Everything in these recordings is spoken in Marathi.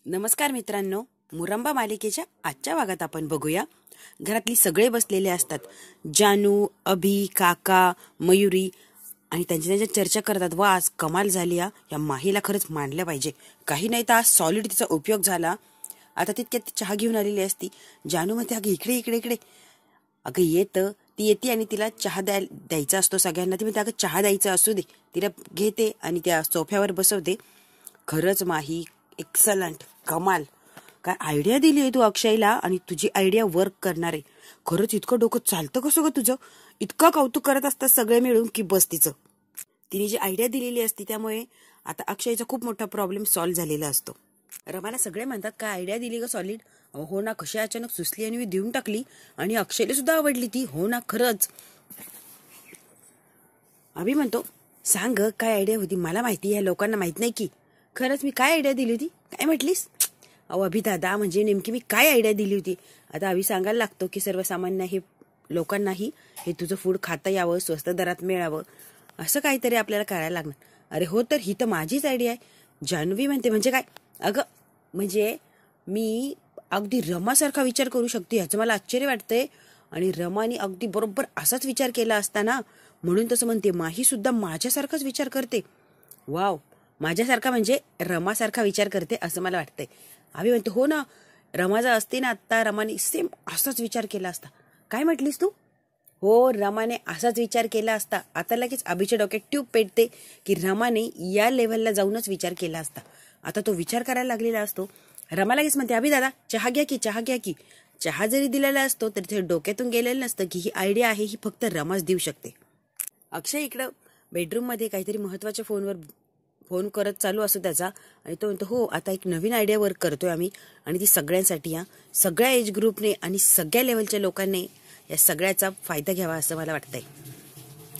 नमस्कार मित्रांनो, मुरंबा मालिकेच्या आजच्या भागात आपण बघूया. घरातली सगळे बसलेले असतात. जानू, अभि, काका, मयुरी आणि त्यांच्या चर्चा करतात. वा, आज कमाल झाली. या माहीला खरंच मानलं पाहिजे. काही नाही तर आज सॉलिड तिचा उपयोग झाला. आता तितक्यात ती चहा घेऊन आलेली असती. जानू म्हणते, अगं इकडे इकडे इकडे. अगं ती येते आणि तिला चहा द्यायचा असतो सगळ्यांना. ती म्हणते, अगं चहा द्यायचा असू दे. तिला घेते आणि त्या सोफ्यावर बसवते. खरंच माही एक्सलंट, कमाल. काय आयडिया दिली आहे तू अक्षयला, आणि तुझी आयडिया वर्क करणार आहे. खरंच इतकं डोकं चालतं कसं ग तुझं? इतकं कौतुक करत असतात सगळे मिळून की बस. तिने जी आयडिया दिलेली असती त्यामुळे आता अक्षयचा खूप मोठा प्रॉब्लेम सॉल्व्ह झालेला असतो. रमाला सगळे म्हणतात, काय आयडिया दिली ग सॉलिड. हो ना, कशी अचानक सुचली आणि मी देऊन टाकली आणि अक्षयला सुद्धा आवडली ती. हो ना, खरंच. अभि म्हणतो, सांग ग काय आयडिया होती, मला माहिती, या लोकांना माहित नाही की. खरंच मी काय आयडिया दिली होती, काय म्हटलीस? अहो अभि दादा, म्हणजे नेमकी मी काय आयडिया दिली होती. आता अभि सांगायला लागतो की सर्वसामान्य हे लोकांनाही हे तुझं फूड खाता यावं, स्वस्त दरात मिळावं, असं काहीतरी आपल्याला करायला लागणार. अरे हो, तर ही तर माझीच आयडिया आहे. जान्हवी म्हणते, म्हणजे काय? अगं म्हणजे मी अगदी रमासारखा विचार करू शकते, याचं मला आश्चर्य वाटतंय. आणि रमाने अगदी बरोबर असाच विचार केला असताना, म्हणून तसं म्हणते. माही सुद्धा माझ्यासारखाच विचार करते. वाव, माझ्यासारखा म्हणजे रमासारखा विचार करते असं मला वाटतंय. आम्ही म्हणतो, हो ना, रमाजा असते ना आत्ता, रमाने सेम असाच विचार केला असता. काय म्हटलीस तू? हो, रमाने असाच विचार केला असता. आता लगेच अभिच्या डोक्यात ट्यूब पेटते की रमाने या लेव्हलला जाऊनच विचार केला असता. आता तो विचार करायला लागलेला असतो. रमा लगेच म्हणते, अभि दादा चहा घ्या की, चहा घ्या की. चहा जरी दिलेला असतो तरी ते डोक्यातून गेलेलं नसतं की ही आयडिया आहे, ही फक्त रमाच देऊ शकते. अक्षय इकडं बेडरूम मध्ये काहीतरी महत्वाच्या फोन करत चालू असतो त्याचा, आणि तो म्हणतो, हो आता एक नवीन आयडिया वर्क करतोय आम्ही, आणि ती सगळ्यांसाठी, सगळ्या एज ग्रुपने आणि सगळ्या लेवलच्या लोकांनी या सगळ्याचा फायदा घ्यावा असं मला वाटतंय.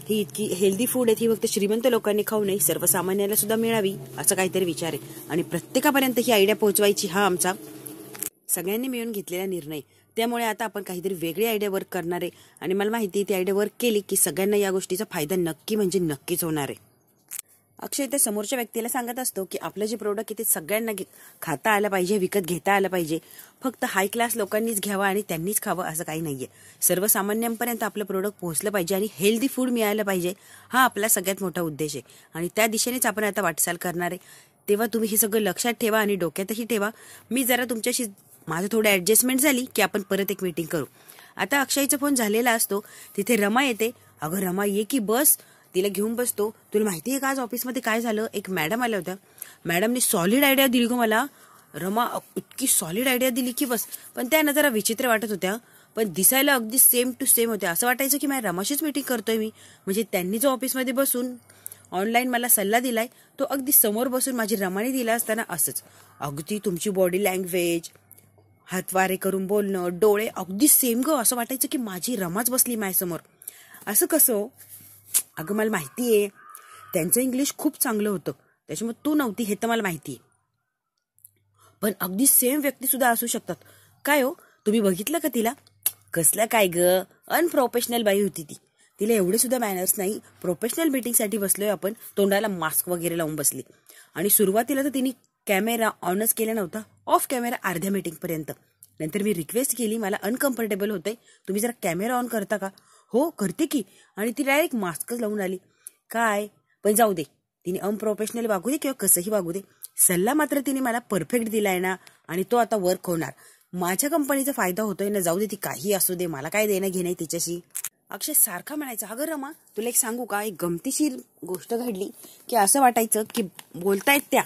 ही इतकी हेल्दी फूड आहे, ती फक्त श्रीमंत लोकांनी खाऊ नये, सर्वसामान्याला सुद्धा मिळावी असं काहीतरी विचार आहे. आणि प्रत्येकापर्यंत ही आयडिया पोहोचवायची हा आमचा सगळ्यांनी मिळून घेतलेला निर्णय. त्यामुळे आता आपण काहीतरी वेगळी आयडिया वर्क करणार आहे, आणि मला माहिती आहे ती आयडिया वर्क केली की सगळ्यांना या गोष्टीचा फायदा नक्की म्हणजे नक्कीच होणार आहे. अक्षय त्या समोरच्या व्यक्तीला सांगत असतो की आपलं जे प्रोडक्ट आहे ते सगळ्यांना खाता आलं पाहिजे, विकत घेता आलं पाहिजे. फक्त हाय क्लास लोकांनीच घ्यावं आणि त्यांनीच खावं असं काही नाहीये. सर्वसामान्यांपर्यंत आपलं प्रोडक्ट पोहोचलं पाहिजे आणि हेल्दी फूड मिळालं पाहिजे, हा आपला सगळ्यात मोठा उद्देश आहे. आणि त्या दिशेनेच आपण आता वाटचाल करणार आहे. तेव्हा तुम्ही हे सगळं लक्षात ठेवा आणि डोक्यातही ठेवा. मी जरा तुमच्याशी माझं थोडं ऍडजस्टमेंट झाली की आपण परत एक मीटिंग करू. आता अक्षयचा फोन झालेला असतो. तिथे रमा येते. अगं रमा, ये की बस. तिला घेऊन बसतो. तुला माहितीये का आज ऑफिसमध्ये काय झालं? एक मॅडम आल्या होत्या. मॅडमने सॉलिड आयडिया दिली गो मला. रमा इतकी सॉलिड आयडिया दिली की बस. पण त्या जरा विचित्र वाटत होत्या, पण दिसायला अगदी सेम टू सेम होत्या. असं वाटायचं की माझ्या रमाशीच मीटिंग करतोय मी. म्हणजे त्यांनी जो ऑफिसमध्ये बसून ऑनलाईन मला सल्ला दिलाय तो अगदी समोर बसून माझी रमाने दिला असताना असंच. अगदी तुमची बॉडी लँग्वेज, हातवारे करून बोलणं, डोळे अगदी सेम ग. असं वाटायचं की माझी रमाच बसली माझ्यासमोर. असं कसं? अगं मला माहितीये त्यांचं इंग्लिश खूप चांगलं होतं, त्याच्यामुळे तू नव्हती हे तर मला माहितीये. पण अगदी सेम व्यक्ती सुद्धा असू शकतात. काय हो, तुम्ही बघितलं का तिला? कसलं काय ग, अनप्रोफेशनल बाई होती ती. तिला एवढे सुद्धा मॅनर्स नाही. प्रोफेशनल मीटिंगसाठी बसलोय आपण, तोंडाला मास्क वगैरे लावून बसली. आणि सुरुवातीला तर तिने कॅमेरा ऑनच केला नव्हता, ऑफ कॅमेरा अर्ध्या मीटिंग पर्यंत. नंतर मी रिक्वेस्ट केली, मला अनकम्फर्टेबल होतंय, तुम्ही जरा कॅमेरा ऑन करता का? हो करते की. आणि ती डायरेक्ट मास्कच लावून आली. काय पण जाऊ दे, तिने अनप्रोफेशनल वागू दे किंवा कसंही वागू दे, सल्ला मात्र तिने मला परफेक्ट दिलाय ना, आणि तो आता वर्क होणार. माझ्या कंपनीचा फायदा होतोय ना. जाऊ दे, ती काही असू दे, मला काय देणं घेणं तिच्याशी. अक्षय सारखा म्हणायचा, अगं रमा तुला एक सांगू का, एक गमतीशीर गोष्ट घडली की असं वाटायचं की बोलतायत त्या,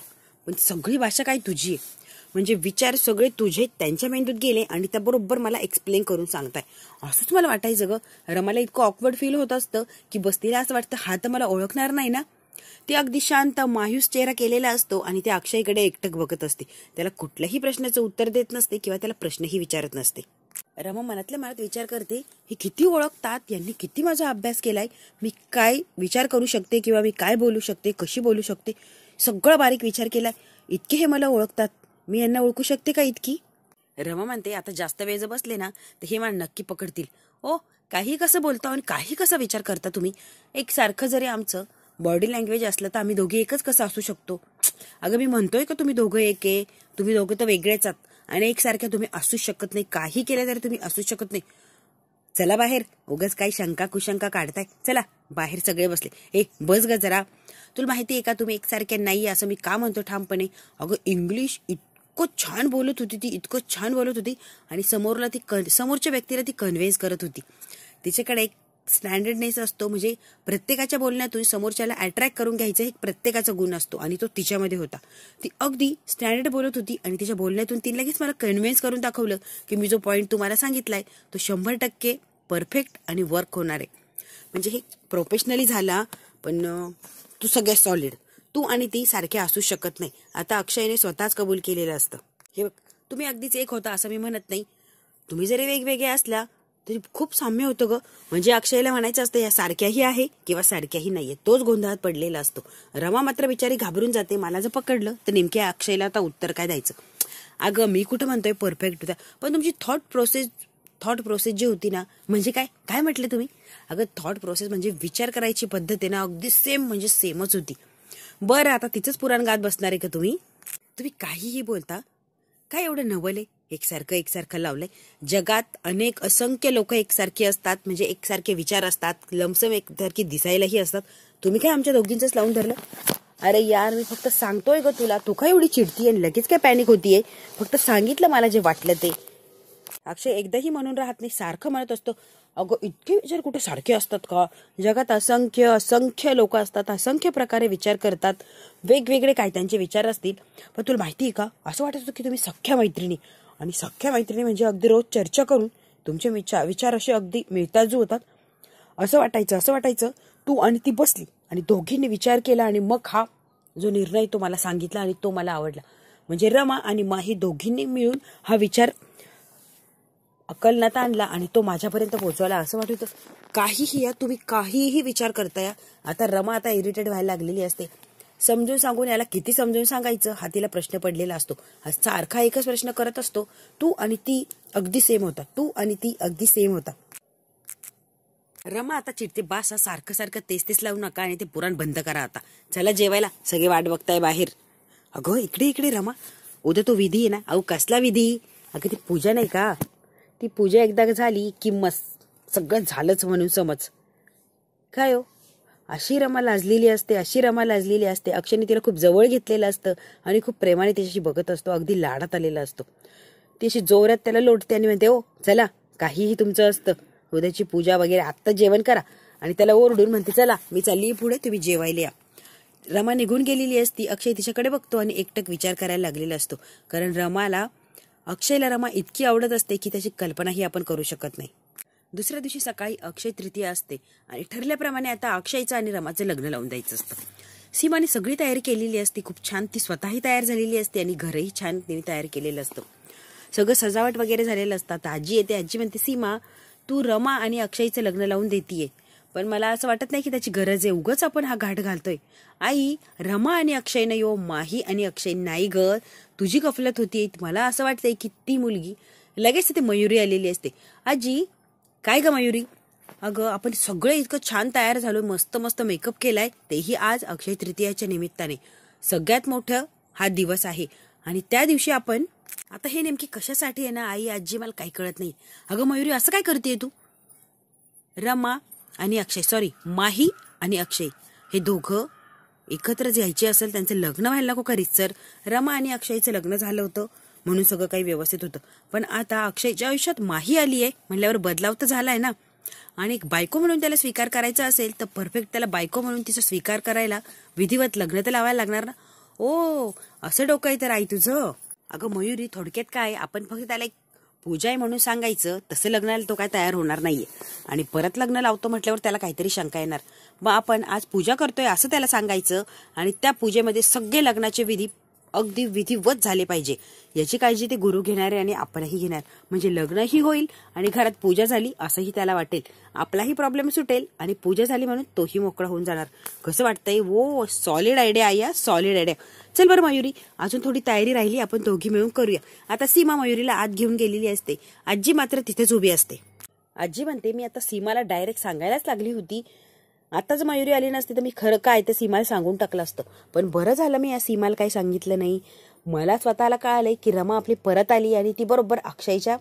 पण सगळी भाषा काय तुझी आहे. म्हणजे विचार सगळे तुझे त्यांच्या मेंदूत गेले आणि त्याबरोबर मला एक्सप्लेन करून सांगताय, असंच मला वाटायचं ग. रमाला इतकं ऑकवर्ड फील होत असतं की बसतीला असं वाटतं हा तर मला ओळखणार नाही ना. ती अगदी शांत मायूस चेहरा केलेला असतो आणि त्या अक्षयकडे एकटक बघत असते. त्याला कुठल्याही प्रश्नाचं उत्तर देत नसते किंवा त्याला प्रश्नही विचारत नसते. रमा मनातल्या मनात विचार करते, हे किती ओळखतात, यांनी किती माझा अभ्यास केलाय, मी काय विचार करू शकते किंवा मी काय बोलू शकते, कशी बोलू शकते, सगळं बारीक विचार केलाय. इतके हे मला ओळखतात, मी यांना ओळखू शकते का इतकी? रमा म्हणते, आता जास्त वेळ जर बसले ना तर हे मला नक्की पकडतील. ओ काही कसं बोलता आणि काही कसा विचार करता तुम्ही? एक सारखं जरी आमचं बॉडी लँग्वेज असलं तर आम्ही दोघे एकच कसं असू शकतो? अगं मी म्हणतोय का तुम्ही दोघं एक आहे, तुम्ही दोघं तर वेगळेच आहात आणि एकसारख्या तुम्ही असूच शकत नाही, काही केलं तरी तुम्ही असूच शकत नाही. चला बाहेर, उगाच काही शंका कुशंका काढताय, चला बाहेर सगळे बसले. ए बस ग जरा, तुला माहिती आहे का तुम्ही एकसारखे नाही असं मी का म्हणतो ठामपणे? अगं इंग्लिश इतकं छान बोलत होती ती, इतकं छान बोलत होती आणि समोरच्या व्यक्तीला ती कन्व्हिन्स करत होती. तिच्याकडे एक स्टँडर्डनेस असतो, म्हणजे प्रत्येकाच्या बोलण्यातून समोरच्याला अट्रॅक्ट करून घ्यायचं हे प्रत्येकाचा गुण असतो आणि तो तिच्यामध्ये होता. ती अगदी स्टँडर्ड बोलत होती आणि तिच्या बोलण्यातून तिने लगेच मला कन्व्हिन्स करून दाखवलं की मी जो पॉईंट तुम्हाला सांगितलाय तो 100% परफेक्ट आणि वर्क होणार आहे. म्हणजे हे प्रोफेशनली झाला, पण तू सगळ्यात सॉलिड, तू आणि ती सारखे असू शकत नाही. आता अक्षयने स्वतःच कबूल केलेलं असतं. हे बघ, तुम्ही अगदीच एक होता असं मी म्हणत नाही, तुम्ही जरी वेगवेगळे असला तरी खूप साम्य होतं ग. म्हणजे अक्षयला म्हणायचं असतं या सारख्याही आहे किंवा सारख्याही नाहीये, तोच गोंधळात पडलेला असतो. रमा मात्र बिचारी घाबरून जाते, मला जर पकडलं तर नेमक्या अक्षयला आता उत्तर काय द्यायचं. अगं मी कुठं म्हणतोय परफेक्ट होता, पण तुमची थॉट प्रोसेस जी होती ना, म्हणजे काय म्हटले तुम्ही? अगं थॉट प्रोसेस म्हणजे विचार करायची पद्धत आहे ना, अगदी सेम म्हणजे सेमच होती. बरं आता तिचंच पुराण गात बसणार आहे का तुम्ही? तुम्ही काहीही बोलता, काय एवढं नवल आहे? एकसारखं लावलंय. जगात अनेक असंख्य लोक एकसारखी असतात, म्हणजे एकसारखे विचार असतात, लमसम एकसारखी दिसायलाही असतात. तुम्ही काय आमच्या दोघींचंच लावून धरलं? अरे यार मी फक्त सांगतोय ग तुला, तू काय एवढी चिडतीये आणि लगेच काय पॅनिक होतीये? फक्त सांगितलं मला जे वाटलं ते. अक्षय एकदाही म्हणून राहत नाही, सारखं म्हणत असतो अगं इतके विचार कुठे सारखे असतात का? जगात असंख्य लोक असतात, असंख्य प्रकारे विचार करतात, वेगवेगळे काय त्यांचे विचार असतील. पण तुला माहिती आहे का, असं वाटत होतं की तुम्ही सख्या मैत्रिणी, आणि सख्या मैत्रिणी म्हणजे अगदी रोज चर्चा करून तुमचे विचार असे अगदी मिळताजू होतात. असं वाटायचं तू आणि ती बसली आणि दोघींनी विचार केला आणि मग हा जो निर्णय तो मला सांगितला आणि तो मला आवडला. म्हणजे रमा आणि माही दोघींनी मिळून हा विचार अकलनात आणला आणि तो माझ्यापर्यंत पोहोचवला. असं वाटत होतं काहीही या तुम्ही काहीही विचार करताय. आता रमा आता इरिटेट व्हायला लागलेली असते. समजून सांगून याला किती समजून सांगायचं हा तिला प्रश्न पडलेला असतो. हा सारखा एकच प्रश्न करत असतो, तू आणि ती अगदी सेम होता. रमा आता चिडते, बास सारखं तेच लावू नका आणि ते पुराण बंद करा. आता चला जेवायला, सगळे वाट बघताय बाहेर. अगं इकडे रमा, उद्या तो विधी आहे ना. अहो कसला विधी? अगं ती पूजा नाही का, ती पूजा एकदा झाली की मस्त सगळं झालंच म्हणून समज. काय हो, अशी रमा लाजलेली असते. अक्षयने तिला खूप जवळ घेतलेलं असतं आणि खूप प्रेमाने तिच्याशी बघत असतो, अगदी लाडात आलेला असतो. ती अशी जोरात त्याला लोटते आणि म्हणते, ओ चला काहीही तुमचं असतं, उद्याची पूजा वगैरे आत्ता जेवण करा. आणि त्याला ओरडून म्हणते, चला मी चालली पुढे, तुम्ही जेवायला या. रमा निघून गेलेली असती. अक्षय तिच्याकडे बघतो आणि एकटक विचार करायला लागलेला असतो. कारण अक्षयला रमा इतकी आवडत असते की त्याची कल्पनाही आपण करू शकत नाही. दुसऱ्या दिवशी सकाळी अक्षय तृतीया असते आणि ठरल्याप्रमाणे आता अक्षयचं आणि रमाचं लग्न लावून द्यायचं असतं. सीमाने सगळी तयारी केलेली असते, खूप छान. ती स्वतःही तयार झालेली असते आणि घरही छान तिने तयार केलेलं असतं. सगळं सजावट वगैरे झालेलं असतं. आजी येते, आजी म्हणते, सीमा तू रमा आणि अक्षयचं लग्न लावून देतीये, पण मला असं वाटत नाही की त्याची गरज आहे, उगाच आपण हा घाट घालतोय. आई रमा आणि अक्षय नाही हो, माही आणि अक्षय नाही ग, तुझी गफलत होती. मला असं वाटतंय की ती मुलगी. लगेच तिथे मयुरी आलेली असते. आजी काय ग मयुरी? अगं आपण सगळे इतकं छान तयार झालो, मस्त मेकअप केलाय, तेही आज अक्षय तृतीयाच्या निमित्ताने. सगळ्यात मोठं हा दिवस आहे आणि त्या दिवशी आपण आता हे नेमकी कशासाठी आहे ना आई आजी मला काही कळत नाही. अगं मयुरी असं काय करतेय तू? रमा आणि अक्षय, माही आणि अक्षय हे दोघं एकत्र यायचे असेल, त्यांचं लग्न व्हायला नको का रीतसर? रमा आणि अक्षयचं लग्न झालं होतं म्हणून सगळं काही व्यवस्थित होतं, पण आता अक्षयच्या आयुष्यात माही आली आहे म्हणल्यावर बदलाव तर झालाय ना. आणि एक बायको म्हणून त्याला स्वीकार करायचा असेल तर परफेक्ट त्याला बायको म्हणून तिचा स्वीकार करायला विधिवत लग्न तर लावायला लागणार ना. ओ असं डोकं आहे तर आई तुझं. अगं मयुरी थोडक्यात काय, आपण फक्त त्याला एक पूजा आहे म्हणून सांगायचं, तसं लग्नाला तो काय तयार होणार नाहीये. आणि परत लग्न लावतो म्हटल्यावर त्याला काहीतरी शंका येणार. मग आपण आज पूजा करतोय असं त्याला सांगायचं आणि त्या पूजेमध्ये सगळे लग्नाचे विधी अगदी विधिवत झाले पाहिजे याची काळजी ते गुरु घेणारे आणि आपणही घेणार. म्हणजे लग्नही होईल आणि घरात पूजा झाली असंही त्याला वाटेल, आपलाही प्रॉब्लेम सुटेल आणि पूजा झाली म्हणून तोही मोकळा होऊन जाणार. कसं वाटतंय? वो सॉलिड आयडिया आई, सॉलिड आयडिया. चल बरं मयुरी, अजून थोडी तयारी राहिली, आपण दोघी मिळून करूया. आता सीमा मयुरीला आत घेऊन गेलेली असते. आजी मात्र तिथेच उभी असते. आजी म्हणते, मी आता सीमाला डायरेक्ट सांगायलाच लागली होती आताच मयुरी आली नसती तर मी खरं काय ते सीमाला सांगून टाकलं असतं. पण बरं झालं मी या सीमाला काही सांगितलं नाही. मला स्वतःला कळालंय की रमा आपली परत आली आणि ती बरोबर अक्षयच्या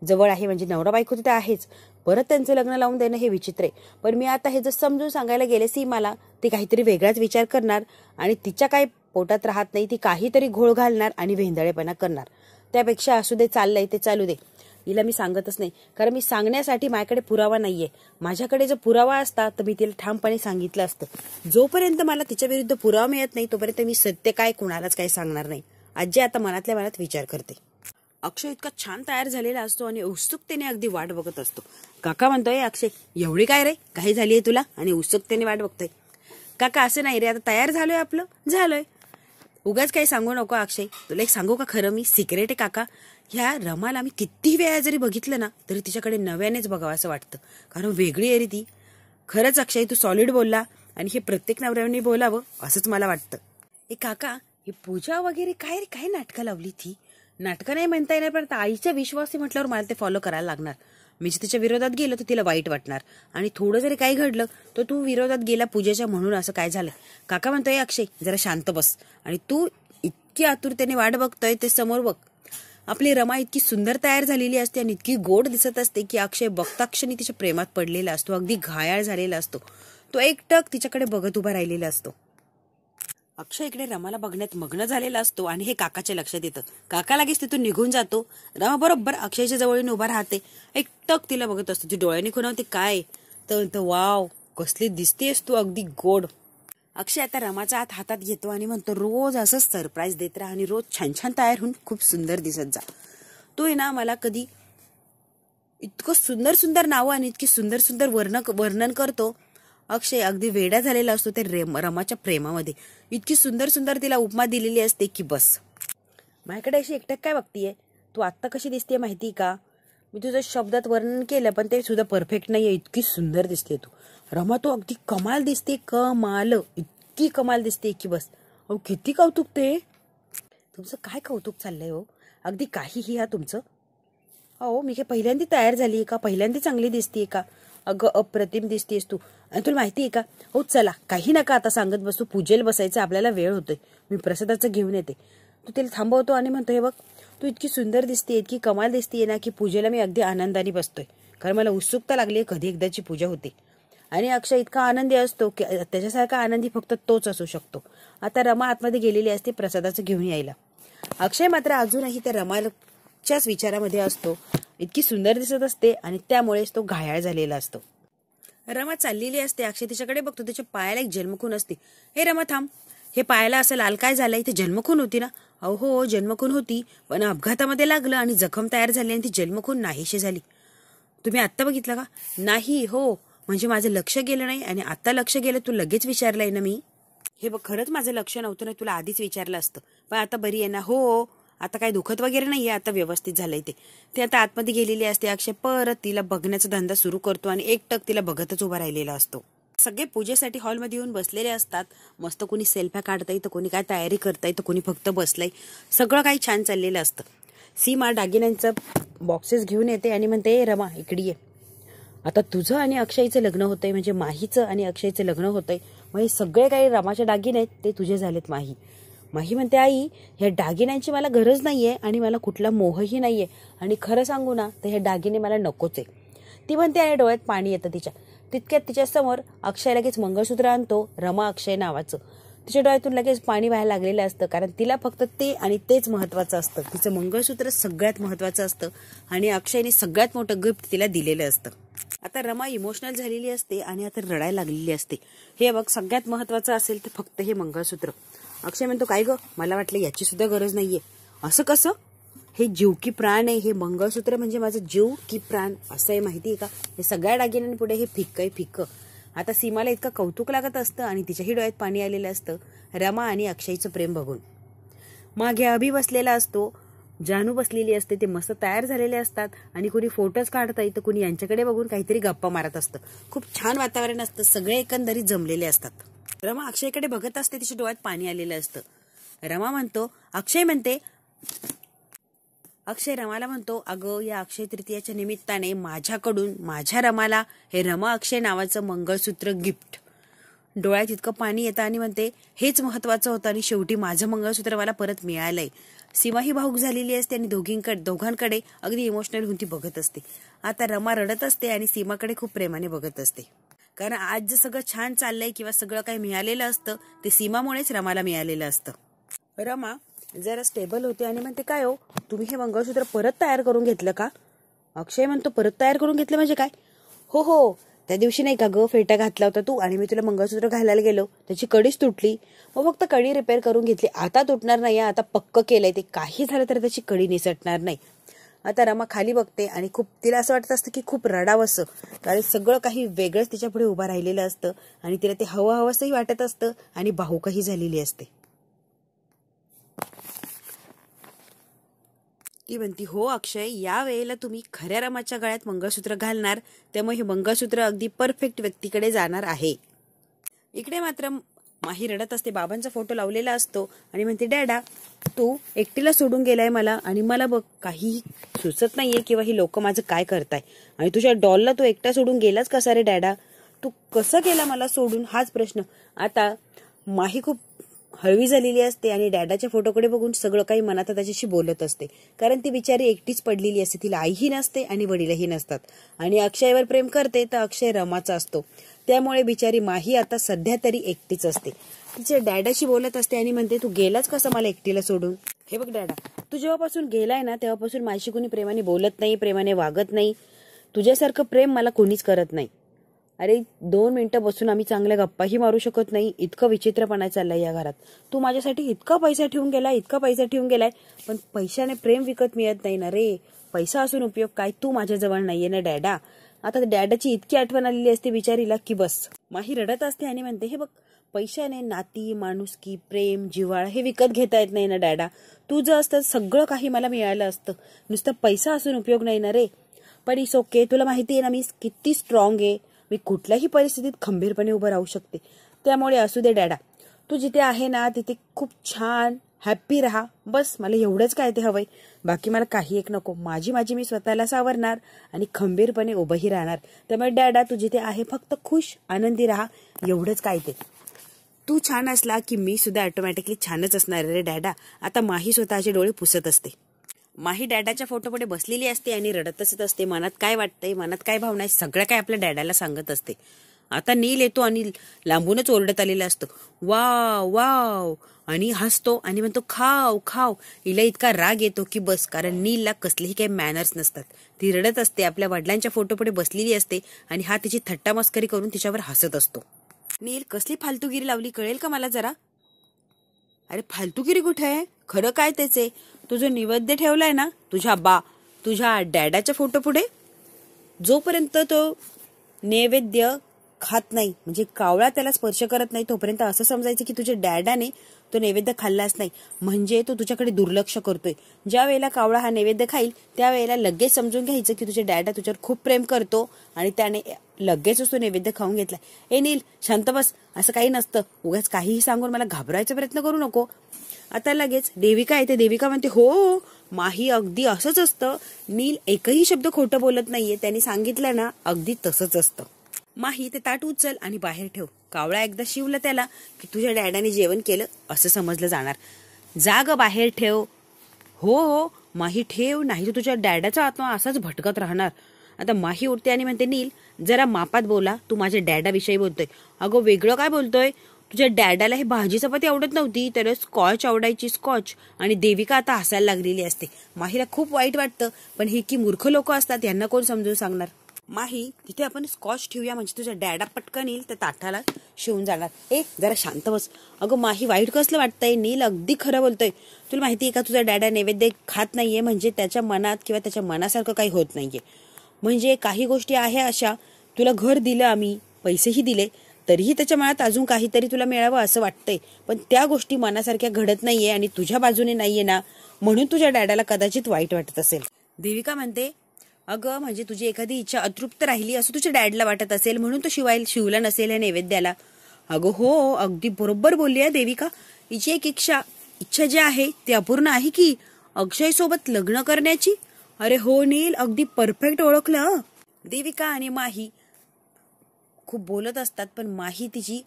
जवळ आहे. म्हणजे नवरा बायको तिथे आहेच, परत त्यांचं लग्न लावून देणं हे विचित्र आहे. पण मी आता हे जर समजून सांगायला गेले सीमाला, ती काहीतरी वेगळाच विचार करणार आणि तिच्या काही पोटात राहत नाही, ती काहीतरी घोळ घालणार आणि वेंधळेपणा करणार. त्यापेक्षा असू दे, चाललंय ते चालू दे. हिला मी सांगतच नाही, कारण मी सांगण्यासाठी माझ्याकडे पुरावा नाहीये. माझ्याकडे जर पुरावा असता तर मी तिला ठामपणे सांगितलं असतं. जोपर्यंत मला तिच्या विरुद्ध पुरावा मिळत नाही तोपर्यंत मी सत्य काय कुणालाच काही सांगणार नाही. आजी आता मनातल्या मनात विचार करते. अक्षय इतका छान तयार झालेला असतो आणि उत्सुकतेने अगदी वाट बघत असतो. काका म्हणतोय, अक्षय एवढी काय रे घाई झालीये तुला आणि उत्सुकतेने वाट बघतोय? काका असं नाही रे, आता तयार झालोय, आपलं झालोय. उगाच काही सांगू नको अक्षय. तुला एक सांगू का, खरं मी सिक्रेट आहे काका. ह्या रमाला मी किती वेळा जरी बघितलं ना तरी तिच्याकडे नव्यानेच बघावं असं वाटतं, कारण वेगळी आहे रे ती. खरंच अक्षय, तू सॉलिड बोलला आणि हे प्रत्येक नवऱ्याने बोलावं असंच मला वाटतं. ए काका, ही पूजा वगैरे काय रे, काय नाटकं लावली ती? नाटकं नाही म्हणता येणार, पण आईचा विश्वास आहे म्हटल्यावर मला ते फॉलो करायला लागणार. मी जर तिच्या विरोधात गेलो तर तिला वाईट वाटणार, आणि थोडं जरी काही घडलं तर तू विरोधात गेला पूजेच्या म्हणून असं काय झालं? काका म्हणतोय, अक्षय जरा शांत बस, आणि तू इतकी आतुरतेने वाट बघतोय ते समोर बघ. आपली रमा इतकी सुंदर तयार झालेली असते आणि इतकी गोड दिसत असते की अक्षय बघता क्षणी तिच्या प्रेमात पडलेला असतो, अगदी घायाळ झालेला असतो. तो एकटक तिच्याकडे बघत उभा राहिलेला असतो. अक्षय इकडे रमाला बघण्यात मग्न झालेला असतो आणि हे काकाच्या लक्षात येतं. काका लगेच तिथून निघून जातो. रमा बरोबर अक्षयच्या जवळून उभा राहते, एकटक तिला बघत असतो. ती डोळ्यांनी खुणावते, काय तर वाव कसली दिसतेस तू, अगदी गोड. अक्षय आता रमाचा हात हातात घेतो आणि म्हणतो, रोज असंच सरप्राईज देत राहा आणि रोज छान छान तयार होऊन खूप सुंदर दिसत जा. तू आहे ना मला कधी इतकं सुंदर सुंदर नावं आणि इतकी सुंदर सुंदर वर्णन करतो. अक्षय अगदी वेडा झालेला असतो ते रमाच्या प्रेमामध्ये. इतकी सुंदर सुंदर तिला उपमा दिलेली असते की बस. माझ्याकडे अशी एकटक काय बघतीये? तू आत्ता कशी दिसते माहिती का? मी तुझं शब्दात वर्णन केलं पण ते सुद्धा परफेक्ट नाहीये, इतकी सुंदर दिसते तू. रमा तू अगदी कमाल दिसते, कमाल, इतकी कमाल दिसते की बस. अहो किती कौतुक ते तुमचं. काय कौतुक चाललंय हो, अगदी काहीही हा तुमचं. अहो मी काय पहिल्यांदा तयार झाली का? पहिल्यांदा चांगली दिसतीये का? अगं अप्रतिम दिसतेस तू. आणि तुला माहिती आहे का, हो चला काही नका आता सांगत बसू, पूजेला बसायचं, आपल्याला वेळ होतोय. मी प्रसादाचं घेऊन येते. तू तिला थांबवतो आणि म्हणतो, हे बघ तू इतकी सुंदर दिसते, इतकी कमाल दिसतीये ना की पूजेला मी अगदी आनंदाने बसतोय, कारण मला उत्सुकता लागली कधी एकदाची पूजा होते. आणि अक्षय इतका आनंदी असतो की त्याच्यासारखा आनंदी फक्त तोच असू शकतो. आता रमा आतमध्ये गेलेली असते प्रसादाचं घेऊन यायला. अक्षय मात्र अजूनही त्या रमाच्याच विचारामध्ये असतो. इतकी सुंदर दिसत असते आणि त्यामुळेच तो घायाळ झालेला असतो. रमा चाललेली असते, अक्षय तिच्याकडे बघतो, त्याच्या पायाला एक जन्मखून असते. हे रमा थांब, हे पायाला असं लाल काय झालंय? इथे जन्मखून होती ना? हो जन्मखून होती, पण अपघातामध्ये लागलं आणि जखम तयार झाली आणि ती जन्मखून नाहीशी झाली. तुम्ही आत्ता बघितलं का? नाही. हो म्हणजे माझं लक्ष गेलं नाही आणि आता लक्ष गेलं, तू लगेच विचारलंय ना मी. हे बघ खरंच माझं लक्ष नव्हतं ना, तुला आधीच विचारलं असतं, पण आता बरी आहे ना? हो आता काही दुखत वगैरे नाहीये, आता व्यवस्थित झालंय ते आता आतमध्ये गेलेली असते. अक्षय परत तिला बघण्याचा धंदा सुरू करतो आणि एकटक तिला बघतच उभा राहिलेला असतो. सगळे पूजेसाठी हॉलमध्ये येऊन बसलेले असतात. मस्त कोणी सेल्फ्या काढताय तर कोणी काय तयारी करताय तर कोणी फक्त बसलाय. सगळं काही छान चाललेलं असतं. सीमा दागिन्यांचं बॉक्सेस घेऊन येते आणि म्हणते, रमा इकडे ये, आता तुझं आणि अक्षयचं लग्न होतंय, म्हणजे माहीचं आणि अक्षयचं लग्न होतंय. मग हे सगळे काही रमाचे दागिने आहेत ते तुझे झालेत. माही म्हणते, आई ह्या दागिन्यांची मला गरज नाहीये आणि मला कुठला मोहही नाहीये, आणि खरं सांगू ना तर हे दागिने मला नकोच आहे. ती म्हणते आणि डोळ्यात पाणी येतं तिच्या. तितक्यात तिच्या समोर अक्षय लगेच मंगळसूत्र आणतो, रमा अक्षय नावाचं. तिच्या डोळ्यातून लगेच पाणी व्हायला लागलेलं असतं, कारण तिला फक्त ते आणि तेच महत्वाचं असतं. तिचं मंगळसूत्र सगळ्यात महत्वाचं असतं आणि अक्षयने सगळ्यात मोठं गिफ्ट तिला दिलेलं असतं. आता रमा इमोशनल झालेली असते आणि आता रडायला लागलेली असते. हे बघ सगळ्यात महत्वाचं असेल तर फक्त हे मंगळसूत्र. अक्षय म्हणतो, काय ग, मला वाटलं याची सुद्धा गरज नाहीये. असं कसं? हे जीव की प्राण आहे, हे मंगळसूत्र म्हणजे माझं जीव की प्राण असं आहे, माहितीये का? हे सगळ्या दागिन्यांपुढे हे फिक्क आहे, फिक्क. आता सीमाला इतकं कौतुक लागत असतं आणि तिच्याही डोळ्यात पाणी आलेलं असतं रमा आणि अक्षयचं प्रेम बघून. मागे अभि बसलेला असतो, जानू बसलेली असते, ते मस्त तयार झालेले असतात आणि कोणी फोटोज काढताय तर कोणी यांच्याकडे बघून काहीतरी गप्पा मारत असतं. खूप छान वातावरण असतं, सगळे एकंदरीत जमलेले असतात. रमा अक्षयकडे बघत असते, तिच्या डोळ्यात पाणी आलेलं असतं. रमा म्हणतो, अक्षय म्हणते, अक्षय रमाला म्हणतो, अगं या अक्षय तृतीयाच्या निमित्ताने माझ्याकडून माझ्या रमाला हे रमा अक्षय नावाचं मंगळसूत्र गिफ्ट. डोळ्यात इतकं पाणी येतं आणि म्हणते, हेच महत्वाचं होतं आणि शेवटी माझं मंगळसूत्र मला परत मिळालंय. सीमा ही भाऊक झालेली असते आणि दोघांकडे अगदी इमोशनल होऊन ती बघत असते. आता रमा रडत असते आणि सीमाकडे खूप प्रेमाने बघत असते. कारण आज जे सगळं छान चाललंय किंवा सगळं काही मिळालेलं असतं ते सीमामुळेच रमाला मिळालेलं असतं. रमा जरा स्टेबल होते आणि म्हणते, काय हो तुम्ही हे मंगळसूत्र परत तयार करून घेतलं का? अक्षय म्हणतो, परत तयार करून घेतलं म्हणजे काय? हो हो, त्या दिवशी नाही का ग फेटा घातला होता तू आणि मी तुला मंगळसूत्र घालायला गेलो, त्याची कडीच तुटली, मग फक्त कडी रिपेअर करून घेतली. आता तुटणार नाही, आता पक्क केलंय ते, काही झालं तर त्याची कडी निसटणार नाही. आता रमा खाली बघते आणि खूप तिला असं वाटत असतं की खूप रडावंसं, कारण सगळं काही वेगळंच तिच्या पुढे उभं राहिलेलं असतं आणि तिला ते हवंसंही वाटत असतं आणि भावुकही झालेली असते. ती म्हणती, हो अक्षय, या वेळेला तुम्ही खऱ्या रमाच्या गळ्यात मंगळसूत्र घालणार, त्यामुळे हे मंगळसूत्र अगदी परफेक्ट व्यक्तीकडे जाणार आहे. इकडे मात्र माही रडत असते. बाबांचा फोटो लावलेला असतो आणि म्हणते, डॅडा तू एकटीला सोडून गेलाय मला आणि मला बघ काहीही सुचत नाहीये किंवा ही लोक माझं काय करताय, आणि तुझ्या डॉलला तू एकटा सोडून गेलाच कसा रे डॅडा? तू कसं गेला मला सोडून, हाच प्रश्न. आता माही खूप हळवी झालेली असते आणि डॅडाच्या फोटोकडे बघून सगळं काही मनात त्याच्याशी बोलत असते, कारण ती बिचारी एकटीच पडलेली असते. तिला आईही नसते आणि वडीलही नसतात आणि अक्षयवर प्रेम करते तर अक्षय रमाचा असतो. त्यामुळे बिचारी माही आता सध्या तरी एकटीच असते. तिच्या डॅडाशी बोलत असते आणि म्हणते, तू गेलाच कसं मला एकटीला सोडून? हे बघ डॅडा, तू जेव्हापासून गेलाय ना तेव्हापासून माझी कोणी प्रेमाने बोलत नाही, प्रेमाने वागत नाही. तुझ्यासारखं प्रेम मला कोणीच करत नाही. अरे 2 मिनिटं बसून आम्ही चांगल्या गप्पाही मारू शकत नाही, इतकं विचित्रपणा चाललाय या घरात. तू माझ्यासाठी इतका पैसा ठेवून गेलाय, पण पैशाने प्रेम विकत मिळत नाही ना रे. पैसा असून उपयोग काय, तू माझ्याजवळ नाहीये ना डॅडा. आता डॅडाची इतकी आठवण आलेली असते बिचारीला की बस. माही रडत असते आणि म्हणते, हे बघ पैशाने नाती, माणुसकी, प्रेम, जिव्हाळा हे विकत घेता येत नाही ना डॅडा. तुझं असतं सगळं काही मला मिळालं असतं, नुसतं पैसा असून उपयोग नाही ना रे. पण इट्स ओके, तुला माहिती आहे ना मी किती स्ट्रॉंग आहे, मी कुठल्याही परिस्थितीत खंबीरपणे उभं राहू शकते. त्यामुळे असू दे डॅडा, तू जिथे आहे ना तिथे खूप छान हॅप्पी राहा, बस मला एवढंच काय ते हवंय, बाकी मला काही एक नको. माझी मी स्वतःला सावरणार आणि खंबीरपणे उभंही राहणार. त्यामुळे डॅडा तू जिथे आहे फक्त खुश आनंदी राहा, एवढंच काय ते. तू छान असला की मी सुद्धा ऑटोमॅटिकली छानच असणार रे डॅडा. आता माही स्वतःचे डोळे पुसत असते. माही डॅडाच्या फोटोपुढे बसलेली असते आणि रडतच असते. मनात काय वाटतंय, मनात काय भावना आहे, सगळं काय आपल्या डॅडाला सांगत असते. आता नील येतो आणि लांबूनच ओरडत आलेला असतो, वाव वाव, आणि हसतो आणि म्हणतो, खाव खाव. हिला इतका राग येतो की बस, कारण नीलला कसलेही काही मॅनर्स नसतात. ती रडत असते, आपल्या वडिलांच्या फोटोपुढे बसलेली असते आणि हा तिची थट्टा मस्करी करून तिच्यावर हसत असतो. नील, कसली फालतूगिरी लावली कळेल का मला जरा? अरे फालतूगिरी कुठे आहे, खरं काय त्याचे? तू जो नैवेद्य ठेवलाय ना तुझ्या डॅडाच्या फोटो पुढे, जोपर्यंत तो नैवेद्य खात नाही, म्हणजे कावळा त्याला स्पर्श करत नाही, तोपर्यंत असं समजायचं की तुझ्या डॅडाने तो नैवेद्य खाल्लाच नाही, म्हणजे तो तुझ्याकडे दुर्लक्ष करतोय. ज्या वेळेला कावळा हा नैवेद्य खाईल त्यावेळेला लगेच समजून घ्यायचं की तुझ्या डॅडा तुझ्यावर खूप प्रेम करतो आणि त्याने लगेचच तो नैवेद्य खाऊन घेतला. ए नील, शांत बस, असं काही नसतं, उगाच काहीही सांगून मला घाबरायचा प्रयत्न करू नको. आता लगेच देविका येते. देविका म्हणते, हो माही, अगदी असंच असतं. नील एकही शब्द खोटं बोलत नाहीये, त्यांनी सांगितलं ना अगदी तसंच असतं. माही, ते ताट उचल आणि बाहेर ठेव. कावळा एकदा शिवलं त्याला की तुझ्या डॅडाने जेवण केलं असं समजलं जाणार. जाग बाहेर ठेव. हो माही ठेव, नाही तर तुझ्या डॅडाचा आत्मा असाच भटकत राहणार. आता माही उठते आणि म्हणते, नील जरा मापात बोला, तू माझ्या डॅडाविषयी बोलतोय. अगं वेगळं काय बोलतोय, तुझ्या डॅडाला हे भाजी चपाती आवडत नव्हती, त्याला स्कॉच आवडायची, स्कॉच. आणि देविका आता हसायला लागलेली असते. माहीला खूप वाईट वाटतं, पण ही की मूर्ख लोक असतात, यांना कोण समजून सांगणार. माही, तिथे आपण स्कॉच ठेवूया, म्हणजे तुझा डॅडा पटकन येईल त्या ताटाला शिवून जाणार. जरा शांत बस. अगं माही, वाईट कसलं वाटतंय, नील अगदी खरं बोलतोय. तुला माहितीये का, तुझा डॅडा नैवेद्य खात नाहीये म्हणजे त्याच्या मनात किंवा त्याच्या मनासारखं काही होत नाहीये. म्हणजे काही गोष्टी आहे अशा, तुला घर दिलं आम्ही, पैसेही दिले, तरीही त्याच्या मनात अजून काहीतरी तुला मिळावं असं वाटतंय, पण त्या गोष्टी मनासारख्या घडत नाहीये आणि तुझ्या बाजूने नाहीये ना, म्हणून तुझ्या डॅडाला कदाचित वाईट वाटत असेल. देविका म्हणते, अगं म्हणजे तुझी एखादी इच्छा अतृप्त राहिली असं तुझ्या डॅडला वाटत असेल, म्हणून तो शिवला नसेल या नैवेद्याला. अगं हो, अगदी बरोबर बोलली आहे देविका. हिची एक इच्छा जी आहे ती अपूर्ण आहे की. अक्षय सोबत लग्न करण्याची? अरे हो नील, अगदी परफेक्ट ओळखलं. देविका आणि माही खूप बोलत असतात, पण माही तिची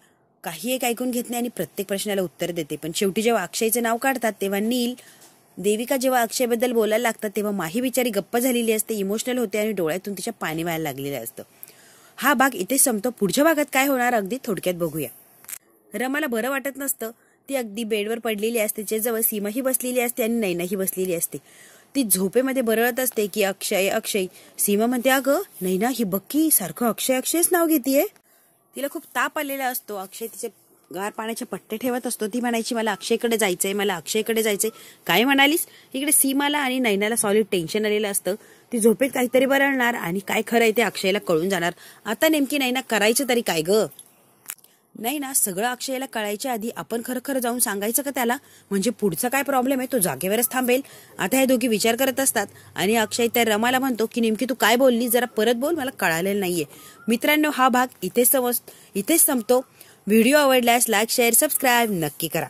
काही एक ऐकून घेत नाही आणि प्रत्येक प्रश्नाला उत्तर देते. पण शेवटी जेव्हा अक्षयचं नाव काढतात तेव्हा नील, देविका जेव्हा अक्षयबद्दल बोलायला लागतात तेव्हा माही बिचारी गप्प झालेली असते, इमोशनल होते आणि डोळ्यातून तिच्या पाणी व्हायला लागलेलं असतं. हा भाग इथेच संपतो. पुढच्या भागात काय होणार अगदी थोडक्यात बघूया. रमाला बरं वाटत नसतं. ती अगदी बेडवर पडलेली असते, तिच्याजवळ सीमाही बसलेली असते आणि नैनाही बसलेली असते. ती झोपेमध्ये बरळत असते की अक्षय अक्षय. सीमा म्हणते, अगं नैना, ही बक्की सारखं अक्षय अक्षयच नाव घेतीये. तिला खूप ताप आलेला असतो. अक्षय तिचे गार पाण्याचे पट्टे ठेवत असतो. ती म्हणायची, मला अक्षयकडे जायचंय, मला अक्षयकडे जायचंय. काय म्हणालीस? इकडे सीमाला आणि नैनाला सॉलिड टेन्शन आलेलं असतं. ती झोपेत काहीतरी बरळणार आणि काय खरंय ते अक्षयला कळून जाणार. आता नेमकी नैना करायचं तरी काय ग? नाही ना, सगळं अक्षयला कळायच्या आधी आपण खरं खरं जाऊन सांगायचं का त्याला? म्हणजे पुढचा काय प्रॉब्लेम आहे तो जागेवरच थांबेल. आता हे दोघी विचार करत असतात आणि अक्षय त्या रमाला म्हणतो की नेमकी तू काय बोलली, जरा परत बोल, मला कळालेलं नाहीये. मित्रांनो, हा भाग इथेच संपतो. व्हिडिओ आवडल्यास लाईक, शेअर, सबस्क्राईब नक्की करा.